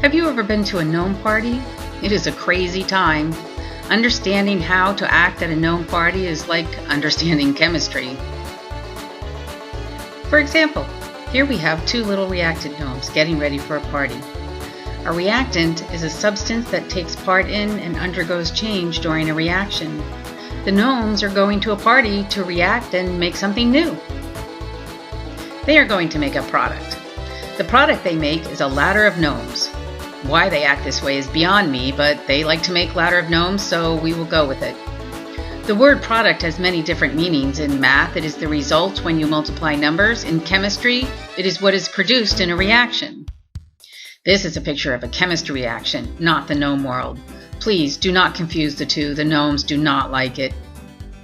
Have you ever been to a gnome party? It is a crazy time. Understanding how to act at a gnome party is like understanding chemistry. For example, here we have two little reactant gnomes getting ready for a party. A reactant is a substance that takes part in and undergoes change during a reaction. The gnomes are going to a party to react and make something new. They are going to make a product. The product they make is a ladder of gnomes. Why they act this way is beyond me, but they like to make ladder of gnomes, so we will go with it. The word product has many different meanings. In math, it is the result when you multiply numbers. In chemistry, it is what is produced in a reaction. This is a picture of a chemistry reaction, not the gnome world. Please do not confuse the two. The gnomes do not like it.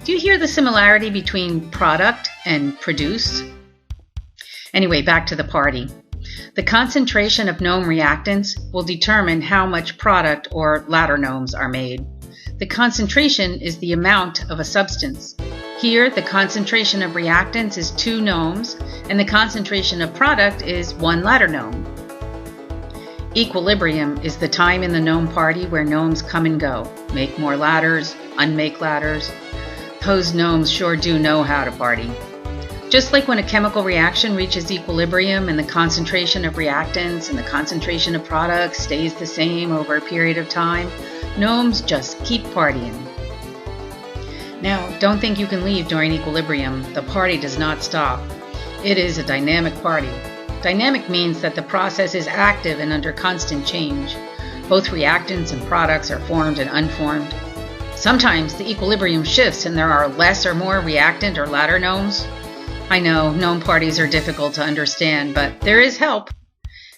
Do you hear the similarity between product and produce? Anyway, back to the party. The concentration of gnome reactants will determine how much product or ladder gnomes are made. The concentration is the amount of a substance. Here, the concentration of reactants is 2 gnomes, and the concentration of product is 1 ladder gnome. Equilibrium is the time in the gnome party where gnomes come and go, make more ladders, unmake ladders. Those gnomes sure do know how to party. Just like when a chemical reaction reaches equilibrium and the concentration of reactants and the concentration of products stays the same over a period of time, gnomes just keep partying. Now, don't think you can leave during equilibrium. The party does not stop. It is a dynamic party. Dynamic means that the process is active and under constant change. Both reactants and products are formed and unformed. Sometimes the equilibrium shifts and there are less or more reactant or ladder gnomes. I know, gnome parties are difficult to understand, but there is help.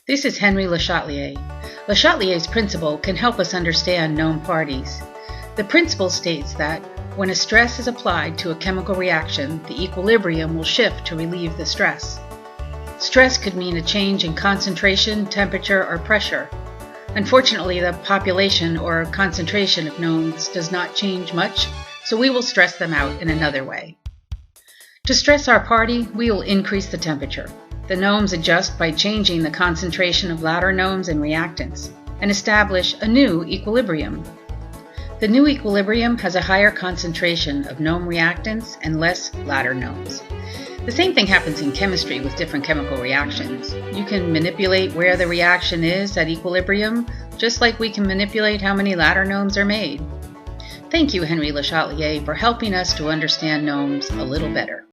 This is Henry Le Chatelier. Le Chatelier's principle can help us understand gnome parties. The principle states that when a stress is applied to a chemical reaction, the equilibrium will shift to relieve the stress. Stress could mean a change in concentration, temperature, or pressure. Unfortunately, the population or concentration of gnomes does not change much, so we will stress them out in another way. To stress our party, we will increase the temperature. The gnomes adjust by changing the concentration of ladder gnomes and reactants and establish a new equilibrium. The new equilibrium has a higher concentration of gnome reactants and less ladder gnomes. The same thing happens in chemistry with different chemical reactions. You can manipulate where the reaction is at equilibrium, just like we can manipulate how many ladder gnomes are made. Thank you, Henry Le Chatelier, for helping us to understand gnomes a little better.